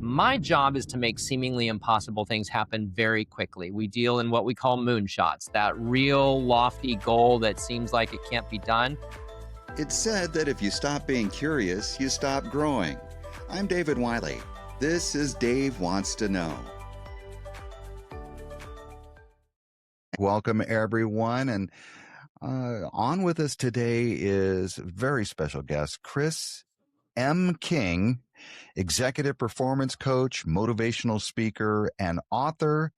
My job is to make seemingly impossible things happen very quickly. We deal in what we call moonshots, that real lofty goal that seems like it can't be done. It's said that if you stop being curious, you stop growing. I'm David Wylie. This is Dave Wants to Know. Welcome, everyone. And on with us today is a very special guest, Chris M. King, executive performance coach, motivational speaker, and author,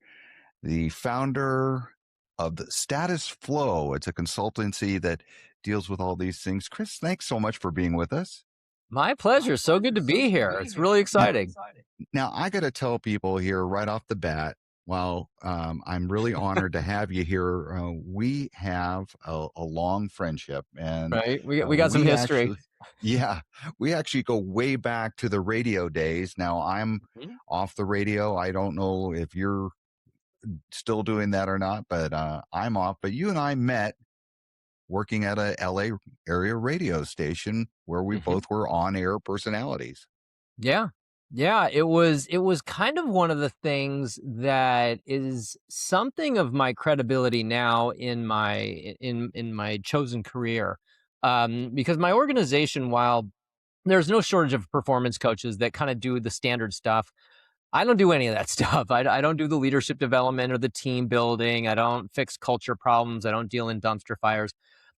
the founder of the Status Flow. It's a consultancy that deals with all these things. Chris, thanks so much for being with us. My pleasure. So good to be here. It's really exciting. Now, I got to tell people here right off the bat, well, I'm really honored to have you here. We have a long friendship, and right, we got some history. We actually go way back to the radio days. Now I'm off the radio. I don't know if you're still doing that or not, but I'm off. But you and I met working at a LA area radio station where we both were on-air personalities. Yeah, it was kind of one of the things that is something of my credibility now in my chosen career. Because my organization, while there's no shortage of performance coaches that kind of do the standard stuff, I don't do any of that stuff. I don't do the leadership development or the team building. I don't fix culture problems. I don't deal in dumpster fires.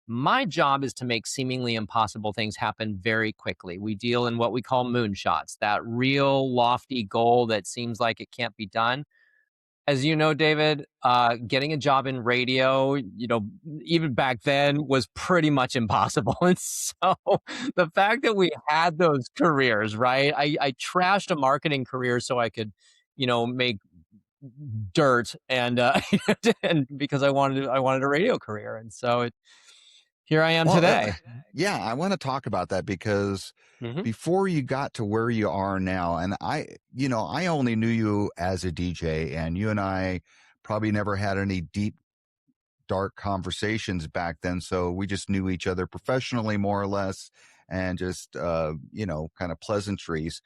My job is to make seemingly impossible things happen very quickly. We deal in what we call moonshots, that real lofty goal that seems like it can't be done. As you know, David, getting a job in radio, even back then was pretty much impossible. And so the fact that we had those careers, right? I trashed a marketing career so I could, make dirt and and because I wanted a radio career. And so here I am today. Yeah, I want to talk about that because before you got to where you are now, and I only knew you as a DJ, and you and I probably never had any deep, dark conversations back then. So we just knew each other professionally, more or less, and just, kind of pleasantries.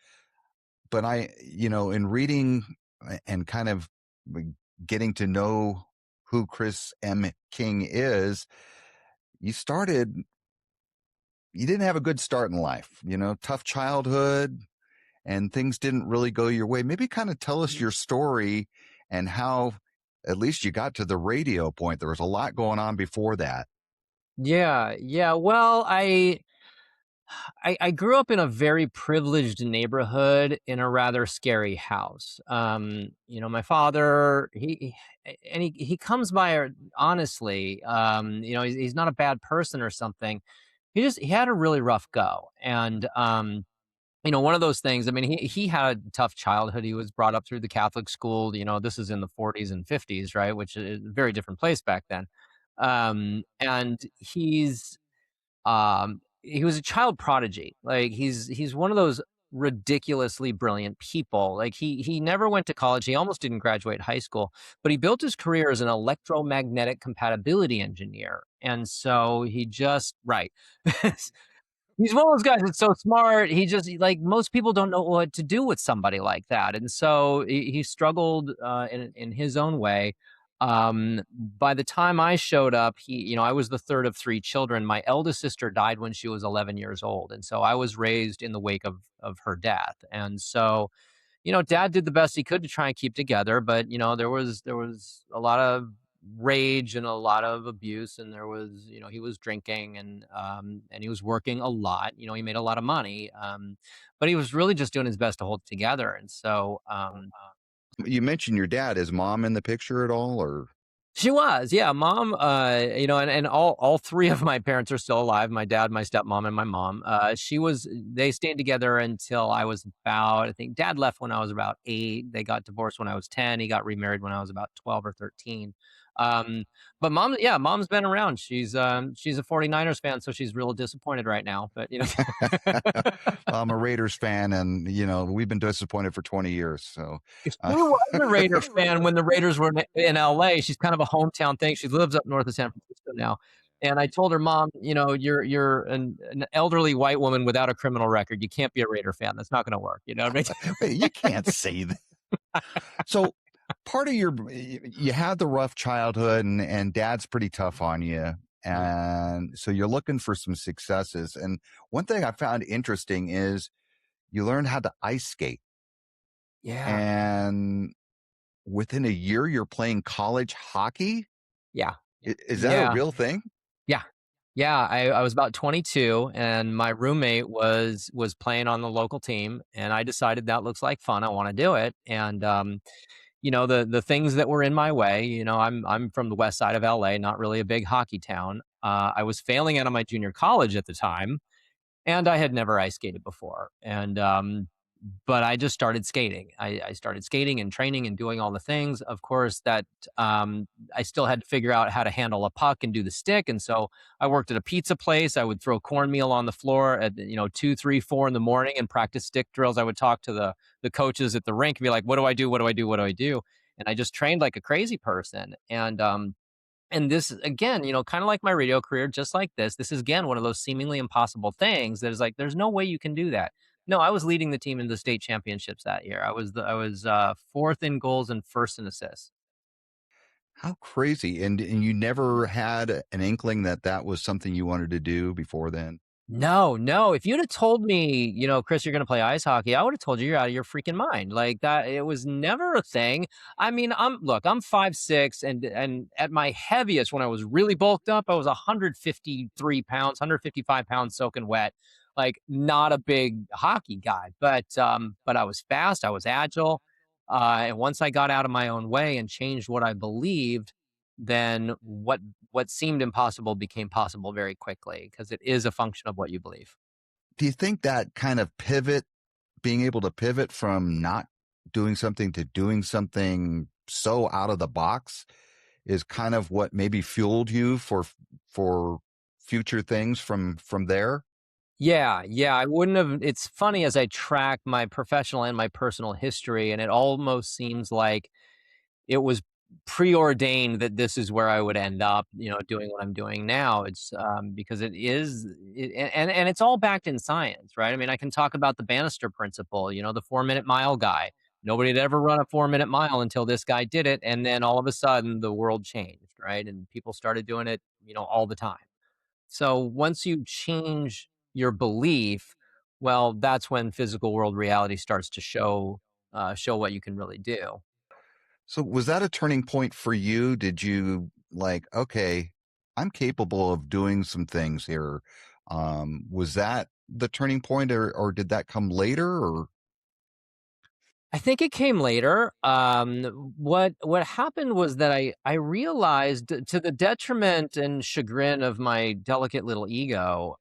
But in reading and kind of getting to know who Chris M. King is, you didn't have a good start in life, tough childhood, and things didn't really go your way. Maybe kind of tell us your story and how at least you got to the radio point. There was a lot going on before that. Yeah. Well, I grew up in a very privileged neighborhood in a rather scary house. My father, he comes by honestly, he's not a bad person or something. He had a really rough go. And, one of those things, I mean, he had a tough childhood. He was brought up through the Catholic school, this is in the 40s and 50s, right? Which is a very different place back then. And he was a child prodigy. Like he's one of those ridiculously brilliant people. Like he never went to college. He almost didn't graduate high school, but he built his career as an electromagnetic compatibility engineer. And so he's one of those guys that's so smart. He just, like, most people don't know what to do with somebody like that. And so he struggled in his own way. By the time I showed up, I was the third of three children. My eldest sister died when she was 11 years old. And so I was raised in the wake of her death. And so, dad did the best he could to try and keep together, but, there was a lot of rage and a lot of abuse, and there was, he was drinking and he was working a lot. He made a lot of money, but he was really just doing his best to hold it together. And so, you mentioned your dad. Is mom in the picture at all, or? She was, yeah, mom. And all three of my parents are still alive. My dad, my stepmom, and my mom. They stayed together until I was I think dad left when I was about 8. They got divorced when I was 10. He got remarried when I was about 12 or 13. But mom's been around. She's a 49ers fan, so she's real disappointed right now. But I'm a Raiders fan, and we've been disappointed for 20 years. So she was a Raiders fan when the Raiders were in LA. She's kind of a hometown thing. She lives up north of San Francisco now. And I told her, "Mom, you're an elderly white woman without a criminal record. You can't be a Raider fan. That's not going to work." You know what I mean? Wait, you can't say that. So part of you had the rough childhood and dad's pretty tough on you. Mm. And so you're looking for some successes. And one thing I found interesting is you learned how to ice skate. Yeah. And within a year, you're playing college hockey. Yeah. Is that a Yeah. real thing? Yeah. Yeah. I was about 22 and my roommate was playing on the local team and I decided that looks like fun. I want to do it. And the things that were in my way, I'm from the west side of LA, not really a big hockey town. I was failing out of my junior college at the time and I had never ice skated before. But I just started skating. I started skating and training and doing all the things. Of course, that I still had to figure out how to handle a puck and do the stick. And so I worked at a pizza place. I would throw cornmeal on the floor at 2, 3, 4 in the morning and practice stick drills. I would talk to the coaches at the rink and be like, "What do I do? What do I do? What do I do?" And I just trained like a crazy person. And this again, kind of like my radio career, just like this is again one of those seemingly impossible things that is like, there's no way you can do that. No, I was leading the team in the state championships that year. I was fourth in goals and first in assists. How crazy. And you never had an inkling that that was something you wanted to do before then? No, no. If you'd have told me, Chris, you're going to play ice hockey, I would have told you you're out of your freaking mind. Like that, it was never a thing. I mean, I'm 5'6", and at my heaviest, when I was really bulked up, I was 153 pounds, 155 pounds, soaking wet. Like not a big hockey guy, but I was fast, I was agile, and once I got out of my own way and changed what I believed, then what seemed impossible became possible very quickly because it is a function of what you believe. Do you think that kind of pivot, being able to pivot from not doing something to doing something so out of the box, is kind of what maybe fueled you for future things from there? Yeah, yeah, I wouldn't have. It's funny as I track my professional and my personal history, and it almost seems like it was preordained that this is where I would end up, doing what I'm doing now. It's because it is, and it's all backed in science, right? I mean, I can talk about the Bannister principle, the 4 minute mile guy. Nobody had ever run a 4 minute mile until this guy did it, and then all of a sudden the world changed, right? And people started doing it, all the time. So once you change your belief, well, that's when physical world reality starts to show what you can really do. So was that a turning point for you? Did you like, okay, I'm capable of doing some things here? Was that the turning point, or did that come later? Or I think it came later. What happened was that I realized, to the detriment and chagrin of my delicate little ego,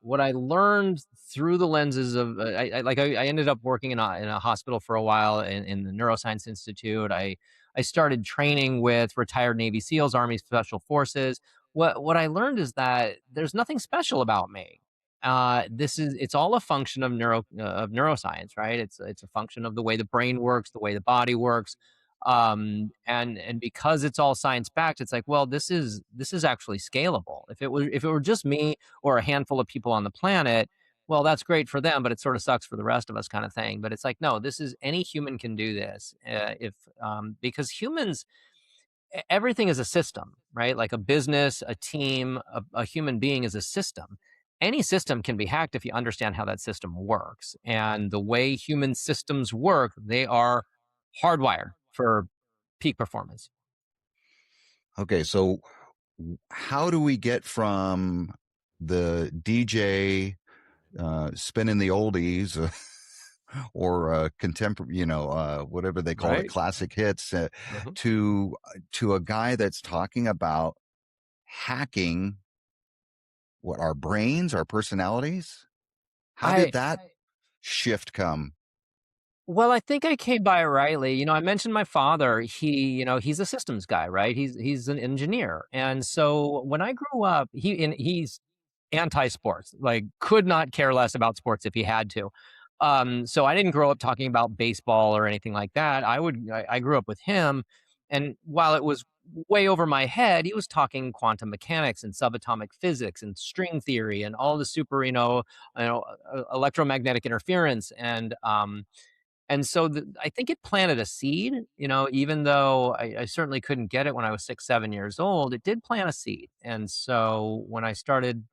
what I learned through the lenses of I ended up working in a hospital for a while in the Neuroscience Institute. I started training with retired Navy SEALs, Army Special Forces. What I learned is that there's nothing special about me. It's all a function of neuroscience, right? It's a function of the way the brain works, the way the body works, and because it's all science backed, it's like, well, this is actually scalable. If it were just me or a handful of people on the planet, well, that's great for them, but it sort of sucks for the rest of us, kind of thing. But it's like, no, this is any human can do this, if because humans, everything is a system, right? Like a business, a team, a human being is a system. Any system can be hacked if you understand how that system works. And the way human systems work, they are hardwired for peak performance. okay, so how do we get from the DJ spinning the oldies or contemporary, whatever they call it, Right. classic hits, Mhm. to a guy that's talking about hacking what our brains, our personalities? How I did that shift come? Well, I think I came by rightly. I mentioned my father. He's a systems guy, right? He's an engineer, and so when I grew up, he's anti-sports, like could not care less about sports if he had to. So I didn't grow up talking about baseball or anything like that. I grew up with him, And while it was way over my head, he was talking quantum mechanics and subatomic physics and string theory and all the super, electromagnetic interference. And so I think it planted a seed, even though I certainly couldn't get it when I was 6, 7 years old, it did plant a seed. And so when I started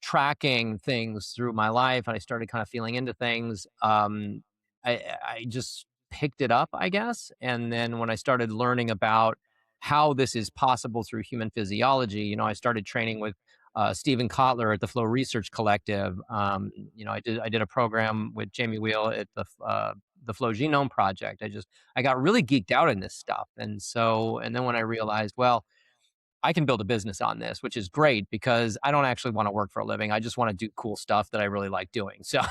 tracking things through my life and I started kind of feeling into things, I just picked it up, I guess. And then when I started learning about how this is possible through human physiology, I started training with Stephen Kotler at the Flow Research Collective. I did a program with Jamie Wheel at the Flow Genome Project. I got really geeked out in this stuff, and then when I realized, well, I can build a business on this, which is great because I don't actually want to work for a living. I just want to do cool stuff that I really like doing. So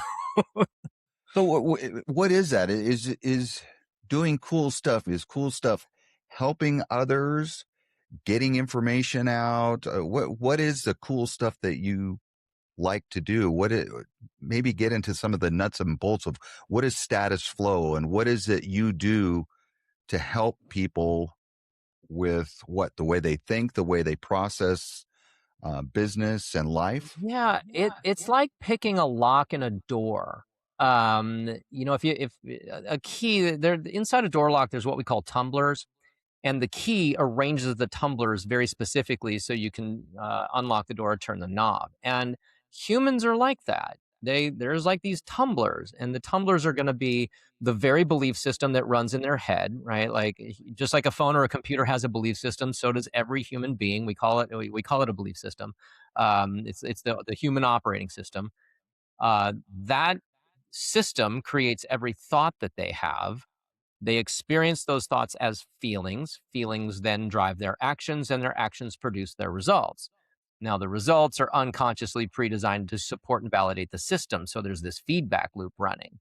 So what is that? Is doing cool stuff? Is cool stuff helping others, getting information out? What is the cool stuff that you like to do? Maybe get into some of the nuts and bolts of what is status flow and what is it you do to help people with the way they think, the way they process business and life. yeah, it's like picking a lock in a door. If a key there inside a door lock, there's what we call tumblers. And the key arranges the tumblers very specifically so you can unlock the door or turn the knob. And humans are like that. There's like these tumblers, and the tumblers are going to be the very belief system that runs in their head, right? Like just like a phone or a computer has a belief system, so does every human being. We call it a belief system. It's the human operating system. That system creates every thought that they have. They experience those thoughts as feelings. Feelings then drive their actions, and their actions produce their results. Now, the results are unconsciously pre designed to support and validate the system. So there's this feedback loop running.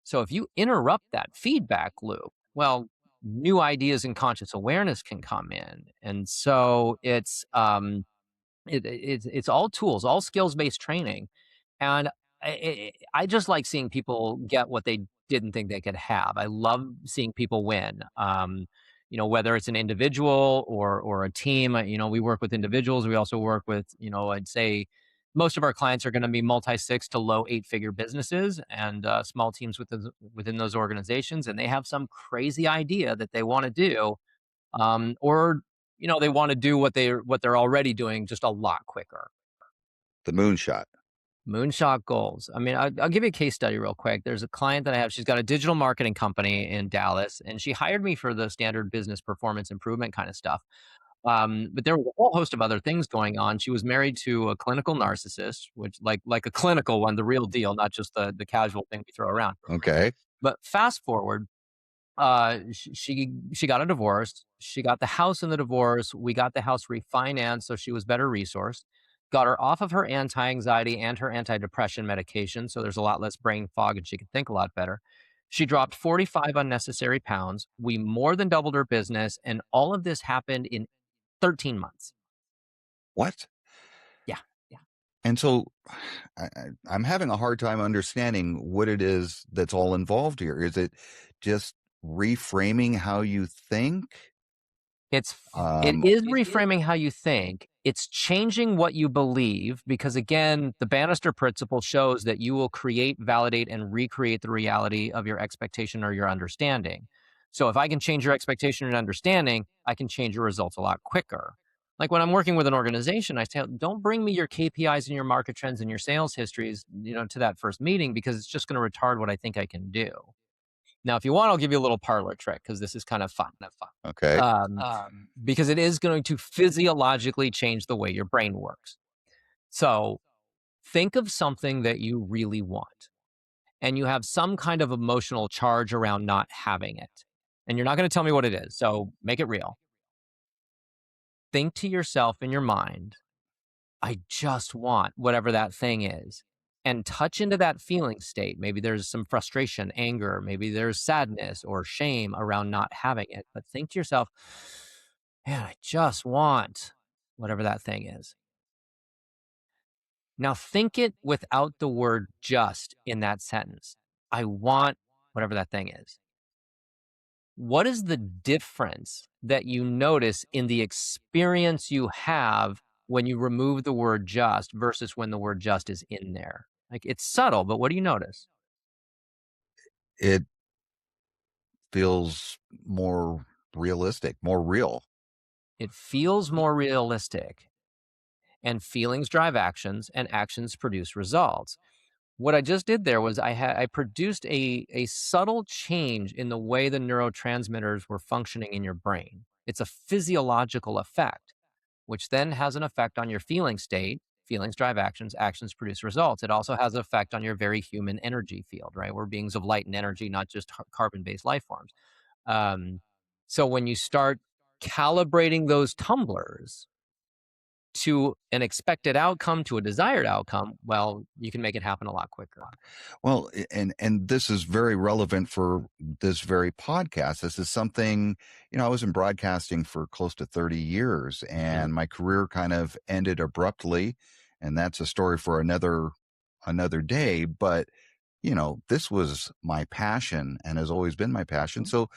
So if you interrupt that feedback loop, well, new ideas and conscious awareness can come in. And so it's all tools, all skills based training. And I just like seeing people get what they didn't think they could have. I love seeing people win. Whether it's an individual or a team. We work with individuals. We also work with, I'd say most of our clients are going to be multi 6 to low 8-figure businesses and small teams within those organizations, and they have some crazy idea that they want to do, or they want to do what they're already doing just a lot quicker. The moonshot. Moonshot goals. I mean, I'll give you a case study real quick. There's a client that I have. She's got a digital marketing company in Dallas, and she hired me for the standard business performance improvement kind of stuff. But there was a whole host of other things going on. She was married to a clinical narcissist, which like a clinical one, the real deal, not just the casual thing we throw around. Okay. But fast forward, she got a divorce. She got the house in the divorce. We got the house refinanced, so she was better resourced. Got her off of her anti-anxiety and her antidepressant medication, so there's a lot less brain fog and she could think a lot better. She dropped 45 unnecessary pounds. We more than doubled her business, and all of this happened in 13 months. What? Yeah, yeah. And so I'm having a hard time understanding what it is that's all involved here. Is it just reframing how you think? It Um, is reframing how you think. It's changing what you believe because, again, the Bannister principle shows that you will create, validate, and recreate the reality of your expectation or your understanding. So if I can change your expectation and understanding, I can change your results a lot quicker. Like when I'm working with an organization, I say, don't bring me your KPIs and your market trends and your sales histories, to that first meeting because it's just going to retard what I think I can do. Now, if you want, I'll give you a little parlor trick because this is kind of fun. okay. Because it is going to physiologically change the way your brain works. So think of something that you really want, and you have some kind of emotional charge around not having it. And you're not going to tell me what it is. So make it real. Think to yourself in your mind, I just want whatever that thing is, and touch into that feeling state. Maybe there's some frustration, anger, maybe there's sadness or shame around not having it. But think to yourself, man, I just want whatever that thing is. Now think it without the word just in that sentence. I want whatever that thing is. what is the difference that you notice in the experience you have when you remove the word just versus when the word just is in there? Like, it's subtle, but what do you notice? It feels more realistic, more real. It feels more realistic, and feelings drive actions, and actions produce results. What I just did there was I produced a subtle change in the way the neurotransmitters were functioning in your brain. It's a physiological effect, which then has an effect on your feeling state. Feelings drive actions, actions produce results. It also has an effect on your very human energy field, right? We're beings of light and energy, not just carbon-based life forms. Um, so when you start calibrating those tumblers to an expected outcome, to a desired outcome, well, you can make it happen a lot quicker. Well, and this is very relevant for this very podcast. This is something, I was in broadcasting for close to 30 years Mhm. and my career kind of ended abruptly, and that's a story for another day, but this was my passion and has always been my passion. So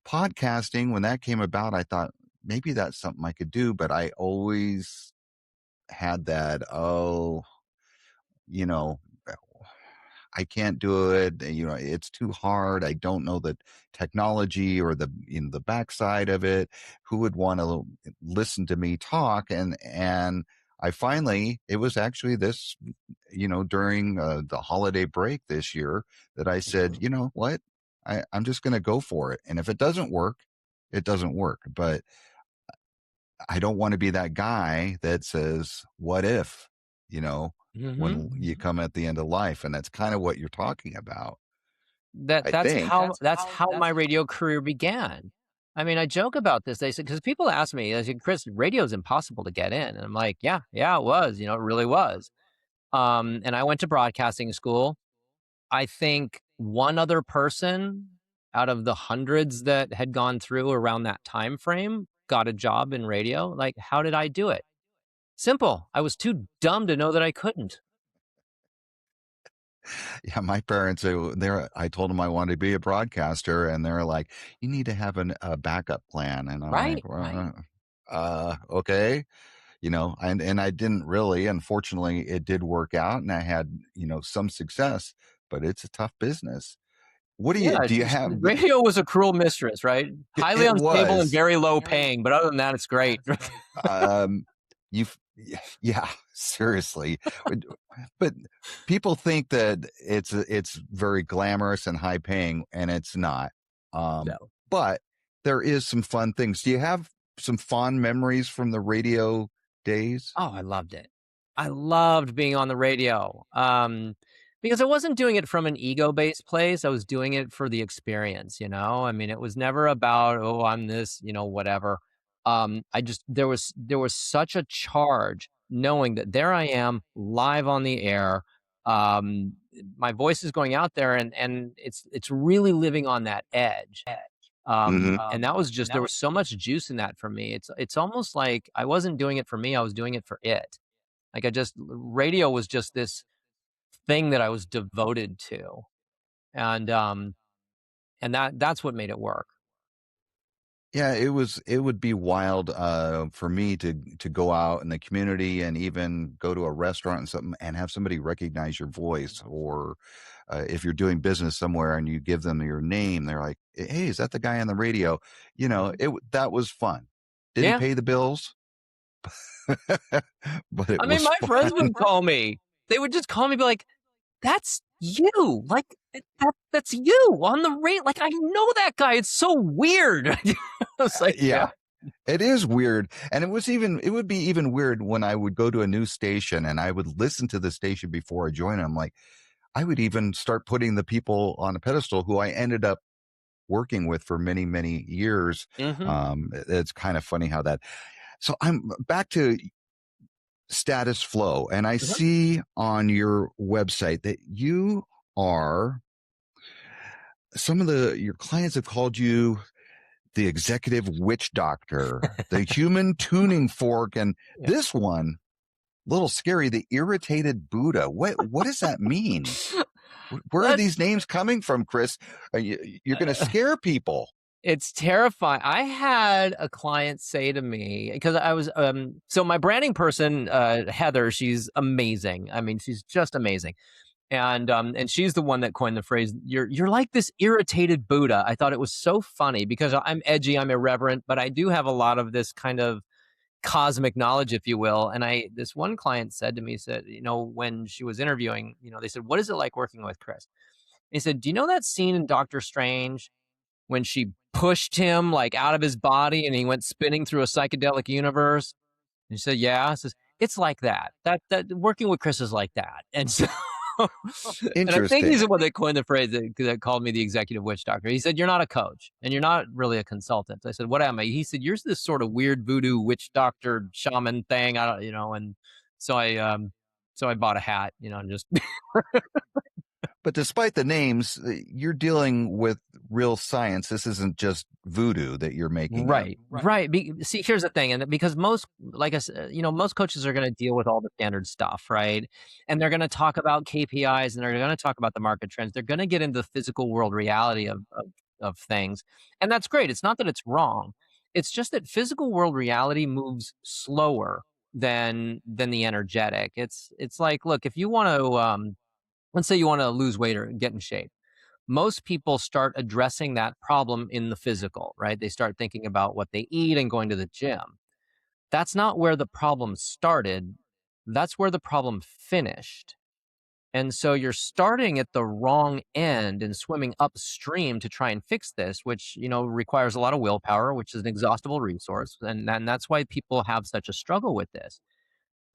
podcasting, when that came about, I thought maybe that's something I could do, but I always had that, you know, I can't do it. It's too hard. I don't know the technology or the backside of it. Who would want to listen to me talk? And I finally, it was actually this, during the holiday break this year that I said, you know what, I'm just going to go for it. And if it doesn't work, it doesn't work. But I don't want to be that guy that says, what if, you know, Mhm. when you come at the end of life. And that's kind of what you're talking about, That I that's think. how my radio career began. I mean, I joke about this. They said, because people ask me, they said, "Chris, radio is impossible to get in." And I'm like, "Yeah, yeah, it was. It really was." And I went to broadcasting school. I think one other person out of the hundreds that had gone through around that time frame got a job in radio. Like, how did I do it? Simple. I was too dumb to know that I couldn't. Yeah, my parents, I told them I wanted to be a broadcaster, and they're like, you need to have a backup plan. And I'm like, Right, well, okay. And I didn't really, unfortunately, it did work out and I had, some success, but it's a tough business. yeah, Do it's you just have, radio was a cruel mistress, right? Highly it unstable and was, very low paying, but other than that, it's great. um, yeah, seriously. But people think that it's very glamorous and high paying, and it's not. No. But there is some fun things. Do you have some fond memories from the radio days? Oh, I loved it. I loved being on the radio, because I wasn't doing it from an ego-based place, I was doing it for the experience, you know? I mean, it was never about, "Oh, I'm this," whatever. I just there was such a charge knowing that there I am live on the air, um, my voice is going out there and it's really living on that edge. Hmm. And that was just there was so much juice in that for me. It's almost like I wasn't doing it for me, I was doing it for it. Like radio was just this thing that I was devoted to. And that's what made it work. Yeah, it would be wild for me to go out in the community and even go to a restaurant and something and have somebody recognize your voice, or if you're doing business somewhere and you give them your name, they're like, "Hey, is that the guy on the radio?" That was fun. Didn't Yeah. pay the bills, but it I mean, was my friends fun. would call me. They would just call me, be like, "That's you. Like that's you on the radio. Like I know that guy. It's so weird." I was like, "Yeah." Yeah. It is weird. And it would be even weird when I would go to a new station and I would listen to the station before I join them. Like, I would even start putting the people on a pedestal who I ended up working with for many, many years. Mhm. It's kind of funny how that. So I'm back to status flow, and I Uh-huh. see on your website that you are, some of your clients have called you the executive witch doctor, the human tuning fork, and Yeah. this one, little scary, the irritated Buddha. What does that mean? Where are That these names coming from, Chris? You're going to scare people. It's terrifying. I had a client say to me, because I was so my branding person, Heather, she's amazing. I mean, she's just amazing. And she's the one that coined the phrase, you're like this irritated Buddha. I thought it was so funny because I'm edgy, I'm irreverent, but I do have a lot of this kind of cosmic knowledge, if you will. And this one client said to me, said, when she was interviewing, they said, what is it like working with Chris? He said, do you know that scene in Doctor Strange when she pushed him like out of his body and he went spinning through a psychedelic universe? And she said, yeah. I says, it's like that. That working with Chris is like that. And so and I think he's Interesting. the one that coined the phrase that called me the executive witch doctor. He said, you're not a coach and you're not really a consultant. I said, what am I? He said, you're this sort of weird voodoo witch doctor shaman thing. I don't, and so I bought a hat, and just But despite the names, you're dealing with real science. This isn't just voodoo that you're making up. Right. See, here's the thing, and because most, like I said, most coaches are going to deal with all the standard stuff, right? And they're going to talk about KPIs, and they're going to talk about the market trends. They're going to get into the physical world reality of things, and that's great. It's not that it's wrong. It's just that physical world reality moves slower than the energetic. It's like, look, if you want to, let's say you want to lose weight or get in shape, most people start addressing that problem in the physical, right? They start thinking about what they eat and going to the gym. That's not where the problem started. That's where the problem finished. And so you're starting at the wrong end and swimming upstream to try and fix this, which, requires a lot of willpower, which is an exhaustible resource. And that's why people have such a struggle with this.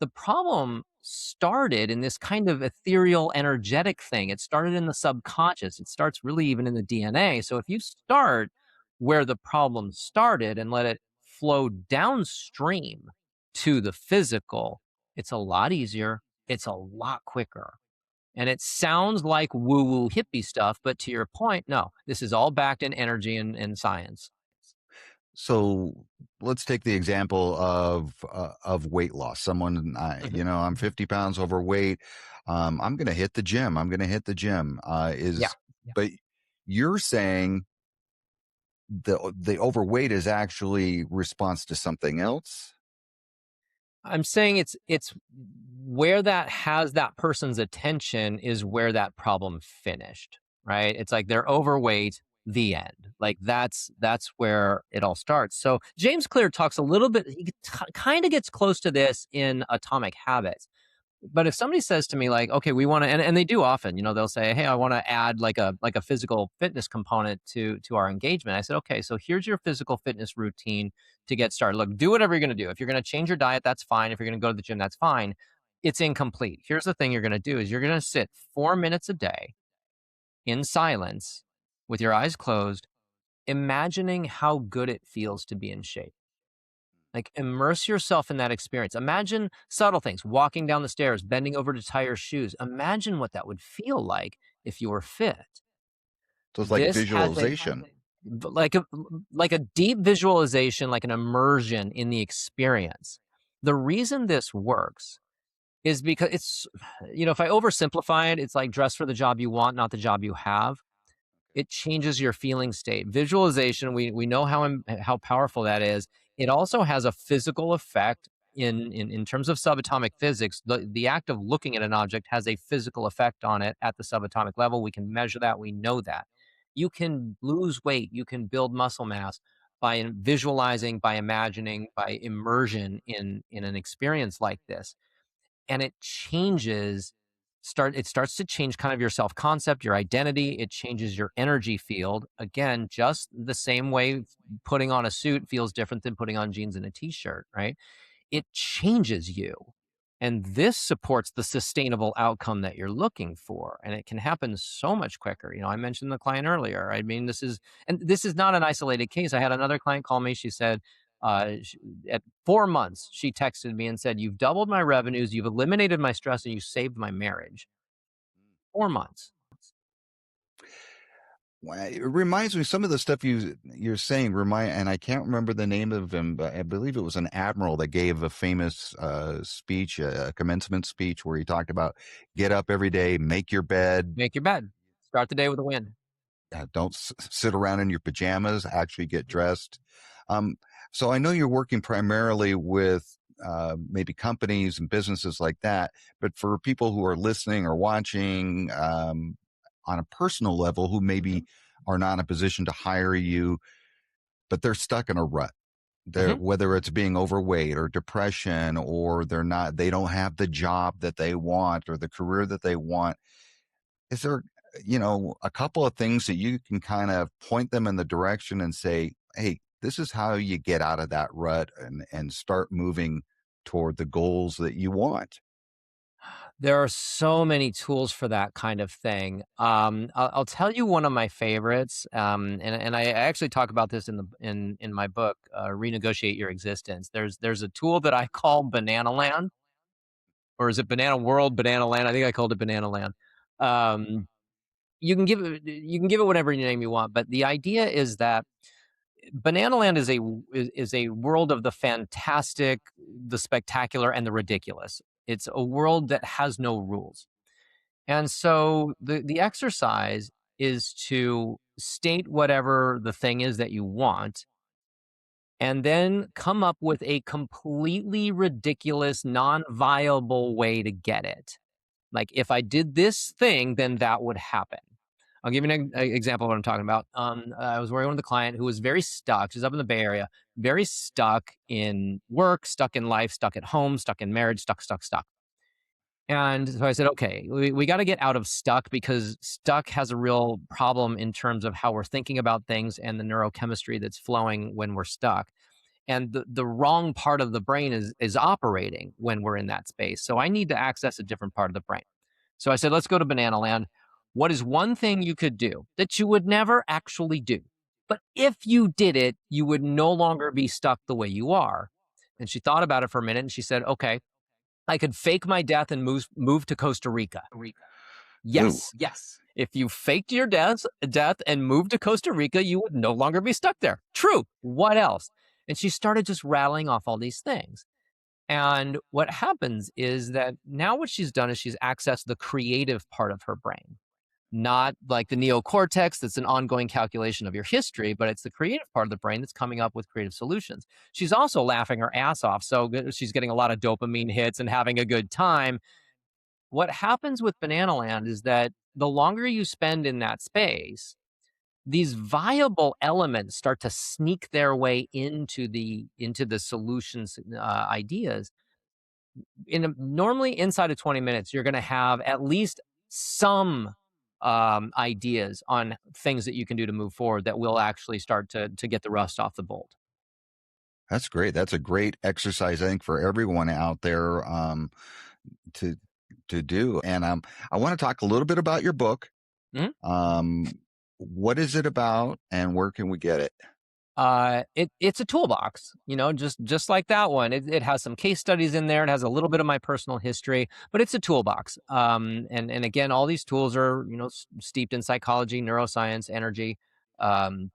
The problem started in this kind of ethereal, energetic thing. It started in the subconscious. It starts really even in the DNA. So if you start where the problem started and let it flow downstream to the physical, it's a lot easier. It's a lot quicker. And it sounds like woo woo hippie stuff, but to your point, no, this is all backed in energy and science. So let's take the example of weight loss. Someone, Mhm. I'm 50 pounds overweight. I'm going to hit the gym. I'm going to hit the gym. Yeah. But you're saying the overweight is actually response to something else. I'm saying it's where that has that person's attention is where that problem finished, right? It's like they're overweight, the end. Like that's where it all starts. So James Clear talks a little bit, he kind of gets close to this in Atomic Habits. But if somebody says to me like, okay, we want to, and they do often, they'll say, hey, I want to add like a physical fitness component to our engagement. I said, okay, so here's your physical fitness routine to get started. Look, do whatever you're going to do. If you're going to change your diet, that's fine. If you're going to go to the gym, that's fine. It's incomplete. Here's the thing you're going to do is you're going to sit 4 minutes a day in silence with your eyes closed, imagining how good it feels to be in shape. Like immerse yourself in that experience. Imagine subtle things, walking down the stairs, bending over to tie your shoes. Imagine what that would feel like if you were fit. So it's like This has a visualization. like a like a deep visualization, like an immersion in the experience. The reason this works is because it's, if I oversimplify it, it's like dress for the job you want, not the job you have. It changes your feeling state. Visualization, we know how powerful that is. It also has a physical effect in terms of subatomic physics. The act of looking at an object has a physical effect on it at the subatomic level. We can measure that. We know that. You can lose weight. You can build muscle mass by visualizing, by imagining, by immersion in an experience like this. And it starts to change kind of your self-concept, your identity. It changes your energy field. Again, just the same way putting on a suit feels different than putting on jeans and a t-shirt, right? It changes you. And this supports the sustainable outcome that you're looking for. And it can happen so much quicker. I mentioned the client earlier. I mean, this is not an isolated case. I had another client call me. She said, at 4 months, she texted me and said, you've doubled my revenues, you've eliminated my stress, and you saved my marriage. 4 months. It reminds me some of the stuff you're saying and I can't remember the name of him, but I believe it was an admiral that gave a famous speech, a commencement speech where he talked about get up every day, make your bed. Make your bed. Start the day with a win. don't sit around in your pajamas, actually get dressed. Um, so I know you're working primarily with maybe companies and businesses like that, but for people who are listening or watching on a personal level who maybe are not in a position to hire you, but they're stuck in a rut. They're, Mhm. whether it's being overweight or depression, or they don't have the job that they want or the career that they want. Is there, a couple of things that you can kind of point them in the direction and say, hey, this is how you get out of that rut and start moving toward the goals that you want? There are so many tools for that kind of thing. I'll tell you one of my favorites, and I actually talk about this in my book, Renegotiate Your Existence. There's a tool that I call Banana Land, or is it Banana World, Banana Land? I think I called it Banana Land. Um, you can give it whatever name you want, but the idea is that Banana Land is a world of the fantastic, the spectacular, and the ridiculous. It's a world that has no rules. And so the exercise is to state whatever the thing is that you want, and then come up with a completely ridiculous, non-viable way to get it. Like, if I did this thing, then that would happen. I'll give you an example of what I'm talking about. I was working with a client who was very stuck. She's up in the Bay Area, very stuck in work, stuck in life, stuck at home, stuck in marriage, stuck, stuck, stuck. And so I said, okay, we got to get out of stuck, because stuck has a real problem in terms of how we're thinking about things and the neurochemistry that's flowing when we're stuck. And the wrong part of the brain is operating when we're in that space. So I need to access a different part of the brain. So I said, let's go to Banana Land. What is one thing you could do that you would never actually do? But if you did it, you would no longer be stuck the way you are. And she thought about it for a minute and she said, okay, I could fake my death and move to Costa Rica. Ooh, Yes. If you faked your death and moved to Costa Rica, you would no longer be stuck there. True. What else? And she started just rattling off all these things. And what happens is that now what she's done is she's accessed the creative part of her brain, not like the neocortex that's an ongoing calculation of your history, but it's the creative part of the brain that's coming up with creative solutions. She's also laughing her ass off. So she's getting a lot of dopamine hits and having a good time. What happens with Banana Land is that the longer you spend in that space, these viable elements start to sneak their way into the solutions ideas. Normally inside of 20 minutes, you're going to have at least some ideas on things that you can do to move forward that will actually start to get the rust off the bolt. that's great. That's a great exercise, I think, for everyone out there to do. And I want to talk a little bit about your book. Mhm. What is it about, and where can we get it? It's a toolbox, just like that one. It has some case studies in there. It has a little bit of my personal history, but it's a toolbox. And again, all these tools are steeped in psychology, neuroscience, energy. Um,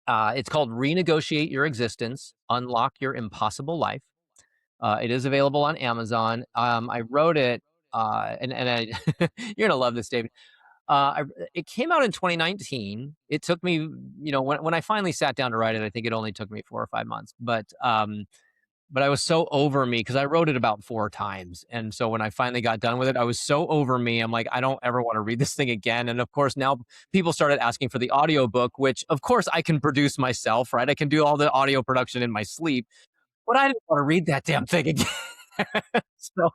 it's called Renegotiate Your Existence, Unlock Your Impossible Life. It is available on Amazon. I wrote it, and you're gonna love this, David. It came out in 2019. It took me, when I finally sat down to write it, I think it only took me 4 or 5 months. But I was so over me because I wrote it about 4 times, and so when I finally got done with it, I was so over me. I'm like, I don't ever want to read this thing again. And of course, now people started asking for the audiobook, which of course I can produce myself, right? I can do all the audio production in my sleep, but I didn't want to read that damn thing again. so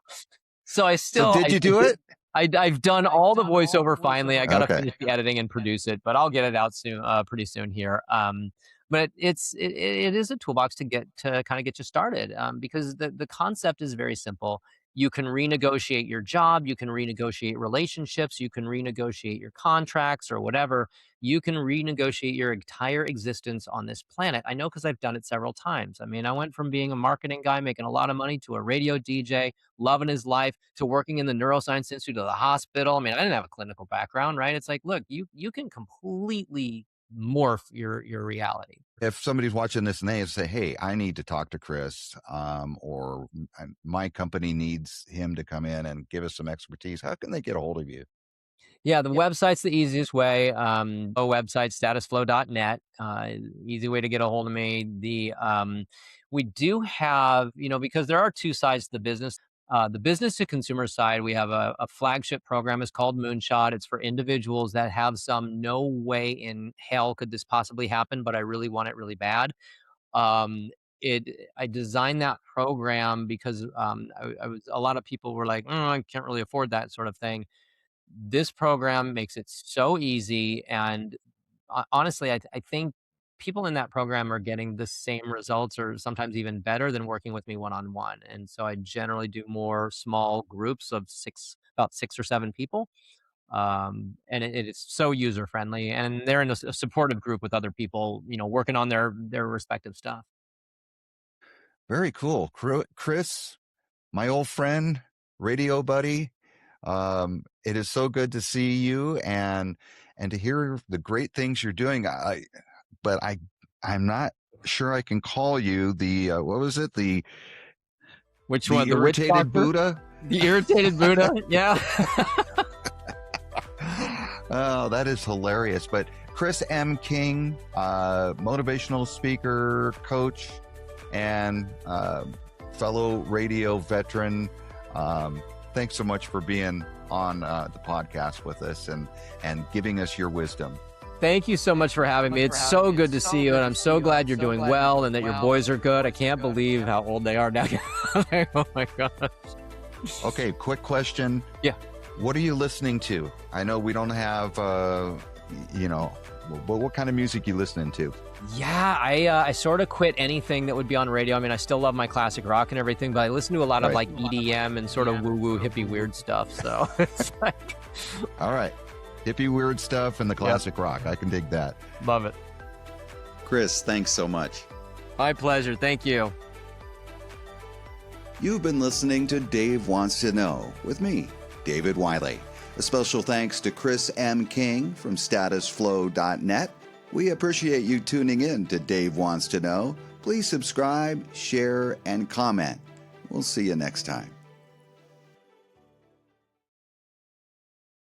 so I So still did I you I do did it? I've done all the voiceover finally. I gotta Okay. finish the editing and produce it, but I'll get it out soon, pretty soon here. But it is a toolbox to get to kind of get you started, because the concept is very simple. You can renegotiate your job, you can renegotiate relationships, you can renegotiate your contracts or whatever. You can renegotiate your entire existence on this planet. I know because I've done it several times. I mean, I went from being a marketing guy making a lot of money to a radio DJ loving his life to working in the neuroscience institute of the hospital. I mean, I didn't have a clinical background, right? It's like, look, you can completely morph your reality. If somebody's watching this and they say, hey, I need to talk to Chris, or my company needs him to come in and give us some expertise, how can they get a hold of you? Yeah, the website's the easiest way. Website statusflow.net. Easy way to get a hold of me. We do have, because there are two sides to the business. The business to consumer side, we have a flagship program. It's called Moonshot. It's for individuals that have no way in hell could this possibly happen, but I really want it really bad. Um, I designed that program because I was a lot of people were like, I can't really afford that sort of thing. This program makes it so easy, and honestly, I think people in that program are getting the same results or sometimes even better than working with me one-on-one, and so I generally do more small groups of about 6 or 7 people, and it is so user-friendly, and they're in a supportive group with other people, working on their respective stuff. Very cool. Chris, my old friend, radio buddy. It is so good to see you and to hear the great things you're doing. But I'm not sure I can call you the what was it, Which the one? The witch irritated doctor? Buddha? The irritated Buddha? Yeah. Oh, that is hilarious. But Chris M. King, motivational speaker, coach, and fellow radio veteran. Thanks so much for being on the podcast with us and giving us your wisdom. Thank you so much for having me. It's so good to see you, and I'm so glad you're doing well and that your boys are good. I can't believe how old they are now. Oh my gosh. Okay, quick question. Yeah. What are you listening to? I know we don't have, but what kind of music you listening to? Yeah, I sort of quit anything that would be on radio. I mean, I still love my classic rock and everything, but I listen to a lot of like EDM and sort of woo-woo hippie weird stuff. So it's like, all right, hippie weird stuff and the classic rock. I can dig that. Love it. Chris, thanks so much. My pleasure. Thank you. You've been listening to Dave Wants to Know with me, David Wylie. A special thanks to Chris M. King from statusflow.net. We appreciate you tuning in to Dave Wants to Know. Please subscribe, share, and comment. We'll see you next time.